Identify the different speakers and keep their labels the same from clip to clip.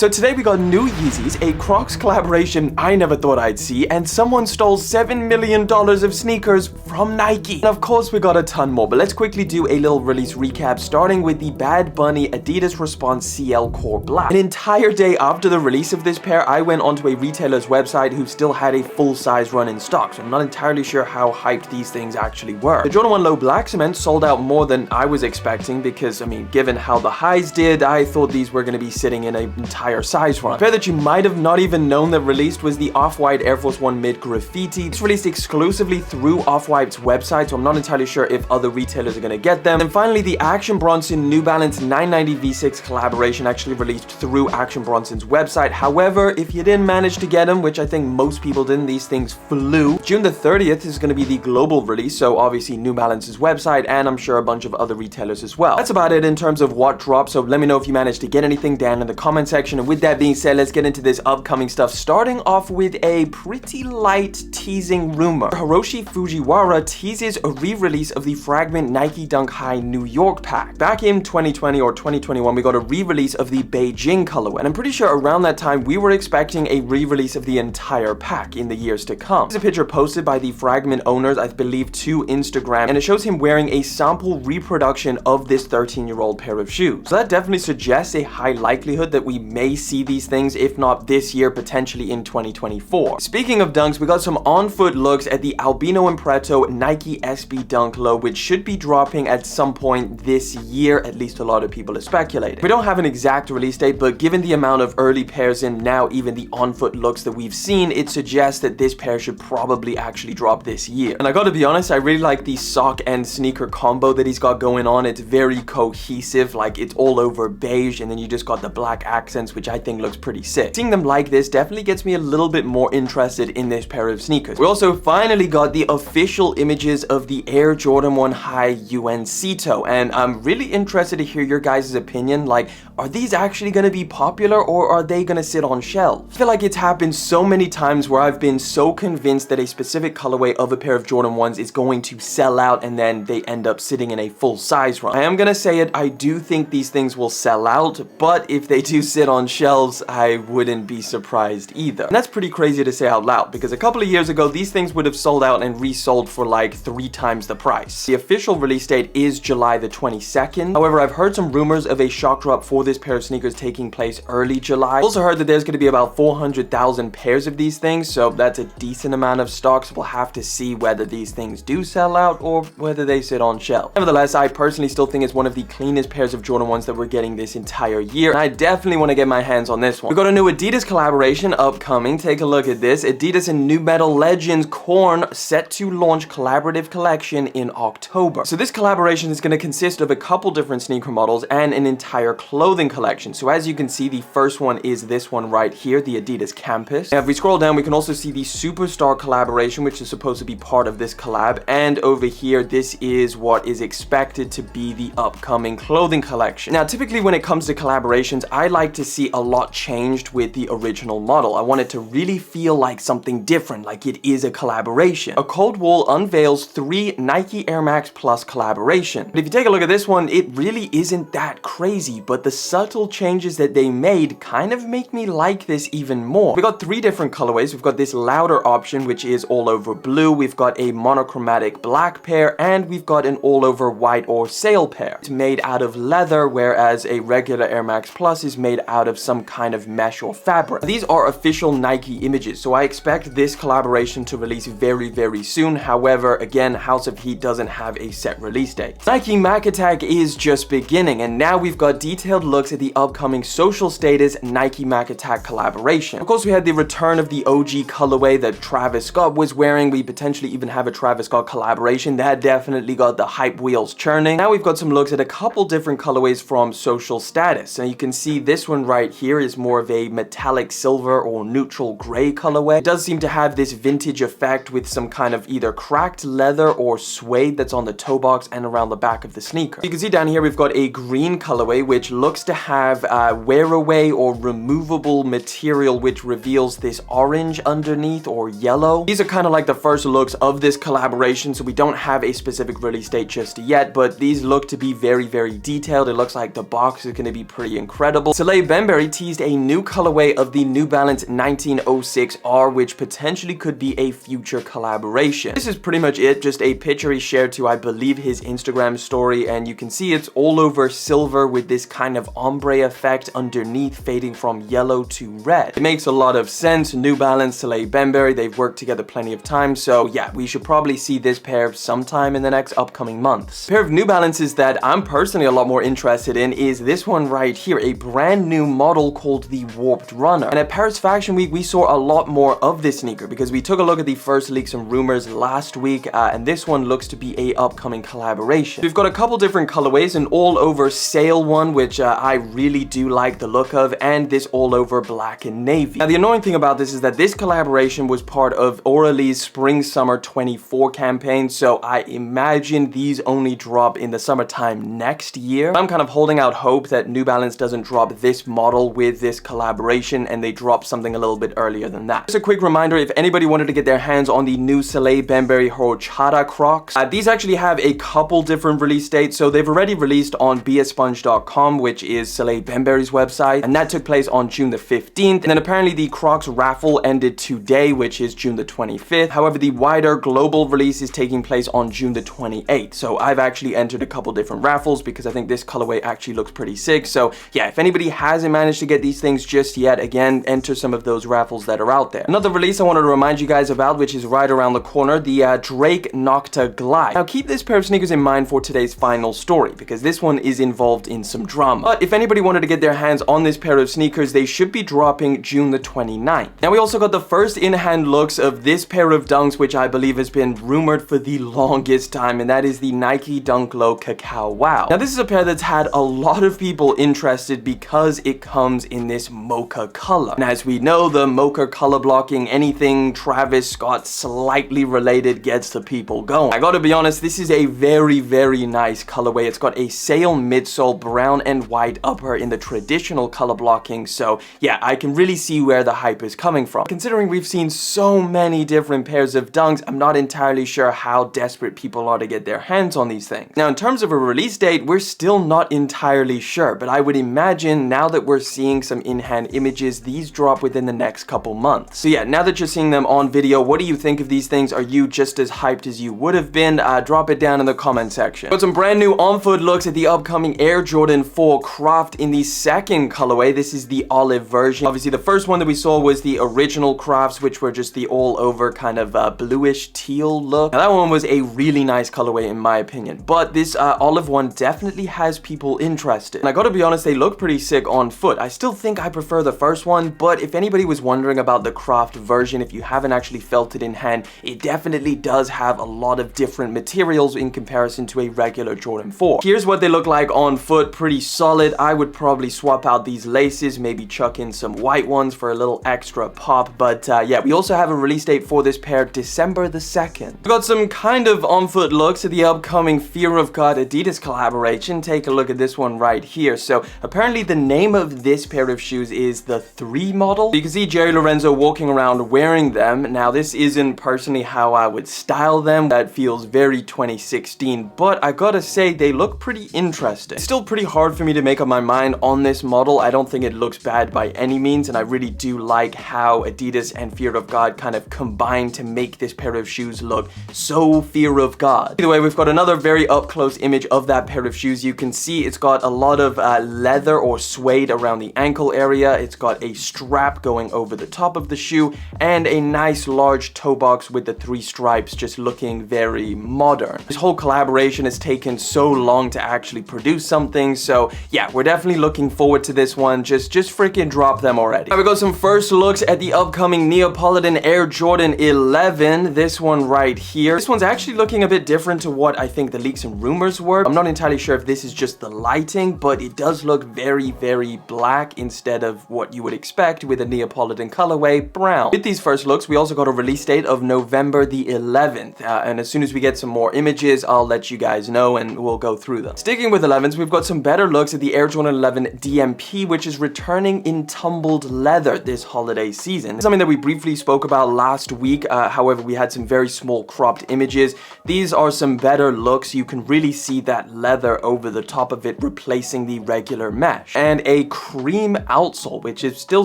Speaker 1: So today we got new Yeezys, a Crocs collaboration I never thought I'd see, and someone stole $7 million of sneakers from Nike. And of course we got a ton more, but let's quickly do a little release recap, starting with the Bad Bunny Adidas Response CL Core Black. An entire day after the release of this pair, I went onto a retailer's website who still had a full-size run in stock, so I'm not entirely sure how hyped these things actually were. The Jordan 1 Low Black Cement sold out more than I was expecting because, I mean, given how the highs did, I thought these were going to be sitting in an entire size run. A pair that you might have not even known that released was the Off-White Air Force 1 Mid Graffiti. It's released exclusively through Off-White's website, so I'm not entirely sure if other retailers are going to get them. And finally, the Action Bronson New Balance 990 V6 collaboration actually released through Action Bronson's website. However, if you didn't manage to get them, which I think most people didn't, these things flew. June the 30th is going to be the global release, so obviously New Balance's website, and I'm sure a bunch of other retailers as well. That's about it in terms of what dropped, so let me know if you managed to get anything down in the comment section. And with that being said, let's get into this upcoming stuff, starting off with a pretty light teasing rumor. Hiroshi Fujiwara teases a re-release of the Fragment Nike Dunk High New York pack. Back in 2020 or 2021, we got a re-release of the Beijing colorway, and I'm pretty sure around that time we were expecting a re-release of the entire pack in the years to come. There's a picture posted by the Fragment owners, I believe, to Instagram, and it shows him wearing a sample reproduction of this 13-year-old pair of shoes. So that definitely suggests a high likelihood that we may see these things, if not this year, potentially in 2024. Speaking of dunks, we got some on-foot looks at the Albino and Preto Nike SB Dunk Low, which should be dropping at some point this year, at least a lot of people are speculating. We don't have an exact release date, but given the amount of early pairs and now even the on-foot looks that we've seen, it suggests that this pair should probably actually drop this year. And I gotta be honest, I really like the sock and sneaker combo that he's got going on. It's very cohesive, like it's all over beige, and then you just got the black accents, which I think looks pretty sick. Seeing them like this definitely gets me a little bit more interested in this pair of sneakers. We also finally got the official images of the Air Jordan 1 High UNC Toe, and I'm really interested to hear your guys' opinion. Like, are these actually going to be popular, or are they going to sit on shelves? I feel like it's happened so many times where I've been so convinced that a specific colorway of a pair of Jordan 1s is going to sell out, and then they end up sitting in a full size run. I am going to say it, I do think these things will sell out, but if they do sit on shelves, I wouldn't be surprised either. And that's pretty crazy to say out loud, because a couple of years ago, these things would have sold out and resold for like 3 times the price. The official release date is July the 22nd. However, I've heard some rumors of a shock drop for this pair of sneakers taking place early July. I also heard that there's going to be about 400,000 pairs of these things, so that's a decent amount of stocks. We'll have to see whether these things do sell out or whether they sit on shelf. Nevertheless, I personally still think it's one of the cleanest pairs of Jordan 1s that we're getting this entire year, and I definitely want to get my hands on this one. We got a new Adidas collaboration upcoming. Take a look at this. Adidas and nu metal legends Korn set to launch collaborative collection in October. So this collaboration is going to consist of a couple different sneaker models and an entire clothing collection. So as you can see, the first one is this one right here, the Adidas Campus. Now, if we scroll down, we can also see the Superstar collaboration, which is supposed to be part of this collab. And over here, this is what is expected to be the upcoming clothing collection. Now, typically when it comes to collaborations, I like to see a lot changed with the original model. I want it to really feel like something different, like it is a collaboration. A Cold Wall unveils 3 Nike Air Max Plus collaboration. But if you take a look at this one, it really isn't that crazy, but the subtle changes that they made kind of make me like this even more. We got 3 different colorways. We've got this louder option, which is all over blue. We've got a monochromatic black pair, and we've got an all over white or sail pair. It's made out of leather, whereas a regular Air Max Plus is made out of some kind of mesh or fabric. These are official Nike images, so I expect this collaboration to release very, very soon. However, again, House of Heat doesn't have a set release date. Nike Mac Attack is just beginning, and now we've got detailed looks at the upcoming Social Status Nike Mac Attack collaboration. Of course, we had the return of the OG colorway that Travis Scott was wearing. We potentially even have a Travis Scott collaboration. That definitely got the hype wheels churning. Now we've got some looks at a couple different colorways from Social Status. And you can see this one right here is more of a metallic silver or neutral gray colorway. It does seem to have this vintage effect with some kind of either cracked leather or suede that's on the toe box and around the back of the sneaker. You can see down here we've got a green colorway which looks to have wear away or removable material which reveals this orange underneath or yellow. These are kind of like the first looks of this collaboration, so we don't have a specific release date just yet, but these look to be very, very detailed. It looks like the box is going to be pretty incredible. Salehe, Bembury Bembury teased a new colorway of the New Balance 1906R, which potentially could be a future collaboration. This is pretty much it, just a picture he shared to, I believe, his Instagram story, and you can see it's all over silver with this kind of ombre effect underneath, fading from yellow to red. It makes a lot of sense. New Balance, Salehe, Bembury, they've worked together plenty of times, so yeah, we should probably see this pair sometime in the next upcoming months. A pair of New Balances that I'm personally a lot more interested in is this one right here, a brand new model called the Warped Runner. And at Paris Fashion Week, we saw a lot more of this sneaker because we took a look at the first leaks and rumors last week, and this one looks to be a upcoming collaboration. We've got a couple different colorways, an all-over sail one, which I really do like the look of, and this all-over black and navy. Now, the annoying thing about this is that this collaboration was part of Orale's Spring-Summer 24 campaign, so I imagine these only drop in the summertime next year. I'm kind of holding out hope that New Balance doesn't drop this model with this collaboration and they drop something a little bit earlier than that. Just a quick reminder, if anybody wanted to get their hands on the new Salehe, Bembury, Horchata Crocs, these actually have a couple different release dates. So they've already released on beasponge.com, which is Salehe Bembury's website, and that took place on June the 15th. And then apparently the Crocs raffle ended today, which is June the 25th. However, the wider global release is taking place on June the 28th. So I've actually entered a couple different raffles because I think this colorway actually looks pretty sick. So yeah, if anybody hasn't managed to get these things just yet, again, enter some of those raffles that are out there. Another release I wanted to remind you guys about, which is right around the corner, the Drake Nocta Glide. Now keep this pair of sneakers in mind for today's final story because this one is involved in some drama. But if anybody wanted to get their hands on this pair of sneakers, they should be dropping June the 29th. Now we also got the first in-hand looks of this pair of dunks, which I believe has been rumored for the longest time, and that is the Nike Dunk Low Cacao Wow. Now this is a pair that's had a lot of people interested because it comes in this mocha color. And as we know, the mocha color blocking, anything Travis Scott slightly related gets the people going. I gotta be honest, this is a very, very nice colorway. It's got a sail midsole, brown and white upper in the traditional color blocking, so yeah, I can really see where the hype is coming from. Considering we've seen so many different pairs of dunks, I'm not entirely sure how desperate people are to get their hands on these things. Now, in terms of a release date, we're still not entirely sure, but I would imagine now that we're seeing some in-hand images, these drop within the next couple months. So yeah, now that you're seeing them on video, what do you think of these things? Are you just as hyped as you would have been? Drop it down in the comment section. Got some brand new on-foot looks at the upcoming Air Jordan 4 Craft in the second colorway. This is the olive version. Obviously, the first one that we saw was the original Crafts, which were just the all-over kind of bluish teal look. Now, that one was a really nice colorway in my opinion, but this olive one definitely has people interested. And I gotta be honest, they look pretty sick on foot. I still think I prefer the first one, but if anybody was wondering about the Craft version, if you haven't actually felt it in hand, it definitely does have a lot of different materials in comparison to a regular Jordan 4. Here's what they look like on foot, pretty solid. I would probably swap out these laces, maybe chuck in some white ones for a little extra pop, but yeah, we also have a release date for this pair, December the 2nd. We've got some kind of on-foot looks at the upcoming Fear of God Adidas collaboration. Take a look at this one right here. So apparently the name of this pair of shoes is the 3 model. You can see Jerry Lorenzo walking around wearing them. Now this isn't personally how I would style them. That feels very 2016, but I gotta say they look pretty interesting. It's still pretty hard for me to make up my mind on this model. I don't think it looks bad by any means, and I really do like how Adidas and Fear of God kind of combine to make this pair of shoes look so Fear of God. Either way, we've got another very up-close image of that pair of shoes. You can see it's got a lot of leather or suede around the ankle area. It's got a strap going over the top of the shoe and a nice large toe box with the 3 stripes, just looking very modern. This whole collaboration has taken so long to actually produce something, so yeah, we're definitely looking forward to this one. Just freaking drop them already. Now we got some first looks at the upcoming Neapolitan Air Jordan 11. This one right here. This one's actually looking a bit different to what I think the leaks and rumors were. I'm not entirely sure if this is just the lighting, but it does look very, very black instead of what you would expect with a Neapolitan colorway, brown. With these first looks, we also got a release date of November the 11th, and as soon as we get some more images, I'll let you guys know and we'll go through them. Sticking with 11s, we've got some better looks at the Air Jordan 11 DMP, which is returning in tumbled leather this holiday season. Something that we briefly spoke about last week, however, we had some very small cropped images. These are some better looks. You can really see that leather over the top of it replacing the regular mesh. And a cream outsole, which is still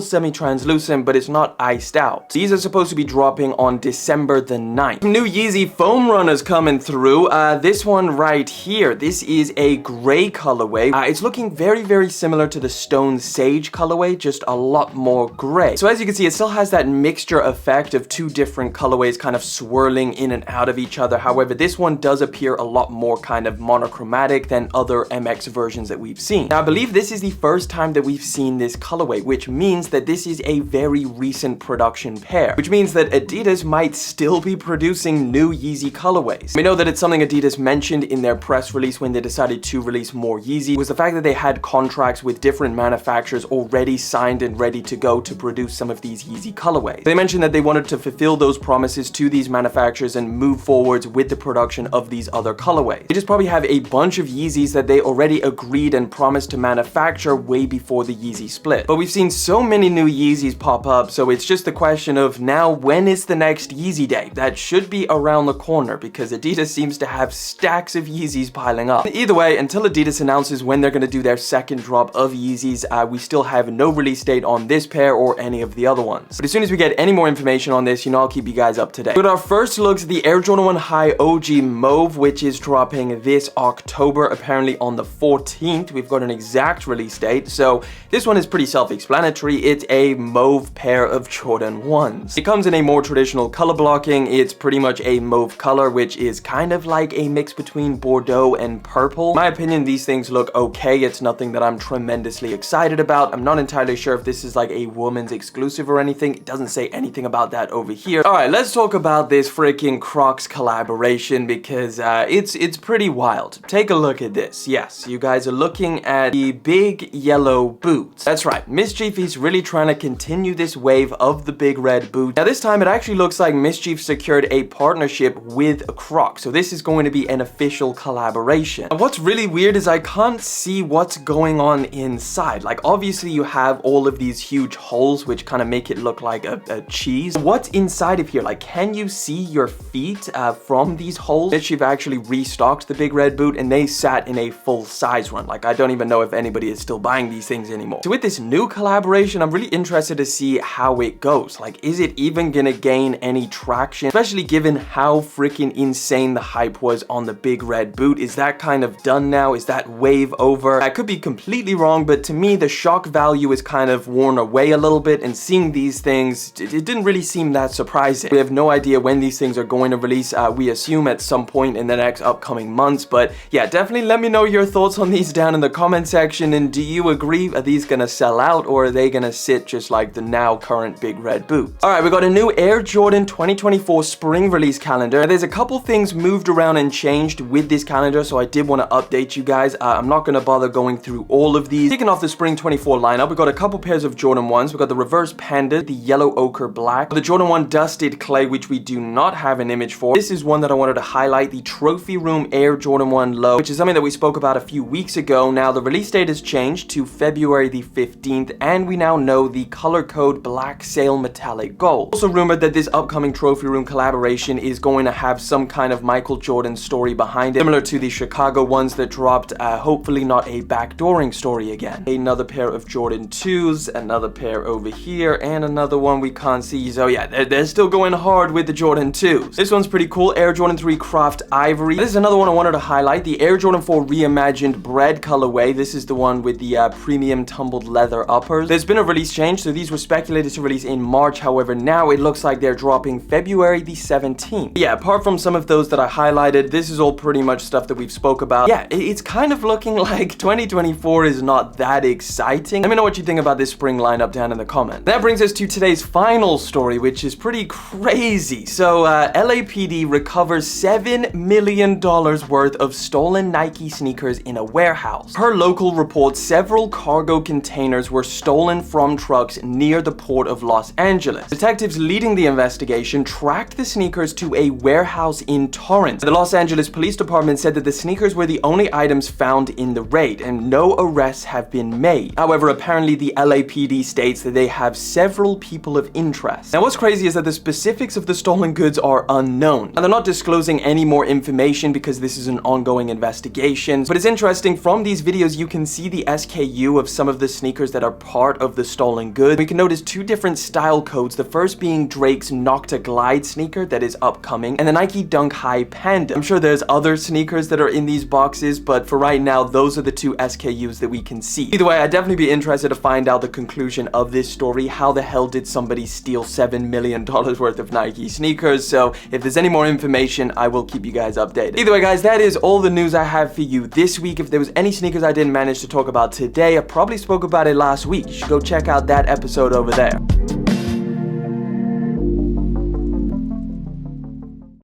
Speaker 1: semi-translucent, but it's not iced out. These are supposed to be dropping on December the 9th. New Yeezy foam runners coming through. This one right here, this is a gray colorway. It's looking very, very similar to the Stone Sage colorway, just a lot more gray. So as you can see, it still has that mixture effect of two different colorways kind of swirling in and out of each other. However, this one does appear a lot more kind of monochromatic than other MX versions that we've seen. Now, I believe this is the first time that we've seen this colorway, which means that this is a very recent production pair, which means that Adidas might still be producing new Yeezy colorways. We know that it's something Adidas mentioned in their press release when they decided to release more Yeezy, was the fact that they had contracts with different manufacturers already signed and ready to go to produce some of these Yeezy colorways. They mentioned that they wanted to fulfill those promises to these manufacturers and move forwards with the production of these other colorways. They just probably have a bunch of Yeezys that they already agreed and promised to manufacture way before the Yeezy split. But we've seen so many new Yeezys pop up, so it's just the question of now, when is the next Yeezy day? That should be around the corner because Adidas seems to have stacks of Yeezys piling up. Either way, until Adidas announces when they're going to do their second drop of Yeezys, we still have no release date on this pair or any of the other ones. But as soon as we get any more information on this, you know, I'll keep you guys up to date. With our first looks, the Air Jordan 1 High OG Mauve, which is dropping this October, apparently on the 14th. We've got an exact release date, so this one is pretty self-explanatory. It's a mauve pair of Jordan 1s. It comes in a more traditional color blocking. It's pretty much a mauve color, which is kind of like a mix between Bordeaux and purple. In my opinion, these things look okay. It's nothing that I'm tremendously excited about. I'm not entirely sure if this is like a woman's exclusive or anything. It doesn't say anything about that over here. All right, let's talk about this freaking Crocs collaboration because it's pretty wild. Take a look at this. Yes, you guys are looking at the big yellow boots. That's right, Mischief is really trying to continue this wave of the big red boot. Now this time it actually looks like Mischief secured a partnership with Crocs, so this is going to be an official collaboration. And what's really weird is I can't see what's going on inside. Like obviously you have all of these huge holes which kind of make it look like a cheese. What's inside of here? Like, can you see your feet from these holes? Mischief actually restocked the big red boot and they sat in a full size run. Like I don't even know if anybody is still buying these things anymore. So with this new collaboration, I'm really interested to see how it goes. Like, is it even gonna gain any traction? Especially given how freaking insane the hype was on the big red boot. Is that kind of done now? Is that wave over? I could be completely wrong, but to me, the shock value is kind of worn away a little bit, and seeing these things, it didn't really seem that surprising. We have no idea when these things are going to release. We assume at some point in the next upcoming months, but yeah, definitely let me know your thoughts on these down in the comment section, and do you agree? Are these gonna sell out, or are they gonna sit just like the now current big red boot? All right, we got a new Air Jordan 2024 spring release calendar. There's a couple things moved around and changed with this calendar, so I did want to update you guys. I'm not gonna bother going through all of these. Kicking off the spring 24 lineup, we got a couple pairs of Jordan 1s. We got the reverse panda, the yellow ochre black, the Jordan 1 dusted clay, which we do not have an image for. This is one that I wanted to highlight, the Trophy Room Air Jordan 1 low, which is something that we spoke about a few weeks ago. Now the release date has changed to February the 15th, and we now know the color code black sail metallic gold. Also rumored that this upcoming Trophy Room collaboration is going to have some kind of Michael Jordan story behind it, similar to the Chicago ones that dropped. Hopefully not a backdooring story again. Another pair of Jordan 2s, another pair over here, and another one we can't see. So yeah, they're still going hard with the Jordan 2s. This one's pretty cool. Air Jordan 3 Craft Ivory. This is another one I wanted to highlight, the Air Jordan 4 Reimagined Bread colorway. This is the one with the premium tumbled leather uppers. There's been a release change, so these were speculated to release in March. However, now it looks like they're dropping February the 17th. Yeah, apart from some of those that I highlighted, this is all pretty much stuff that we've spoke about. Yeah, it's kind of looking like 2024 is not that exciting. Let me know what you think about this spring lineup down in the comments. That brings us to today's final story, which is pretty crazy. So LAPD recovers $7 million worth of stolen Nike sneakers in a warehouse. Per local reports, several cargo containers were stolen from trucks near the port of Los Angeles. Detectives leading the investigation tracked the sneakers to a warehouse in Torrance. The Los Angeles Police Department said that the sneakers were the only items found in the raid, and no arrests have been made. However, apparently the LAPD states that they have several people of interest. Now, what's crazy is that the specifics of the stolen goods are unknown. Now, they're not disclosing any more information because this is an ongoing investigation, but it's interesting, from these videos you can see the SKU view of some of the sneakers that are part of the stolen goods. We can notice two different style codes, the first being Drake's Nocta Glide sneaker that is upcoming, and the Nike Dunk High Panda. I'm sure there's other sneakers that are in these boxes, but for right now, those are the two SKUs that we can see. Either way, I'd definitely be interested to find out the conclusion of this story. How the hell did somebody steal $7 million worth of Nike sneakers? So if there's any more information, I will keep you guys updated. Either way, guys, that is all the news I have for you this week. If there was any sneakers I didn't manage to talk about today, I probably spoke about it last week. You should go check out that episode over there.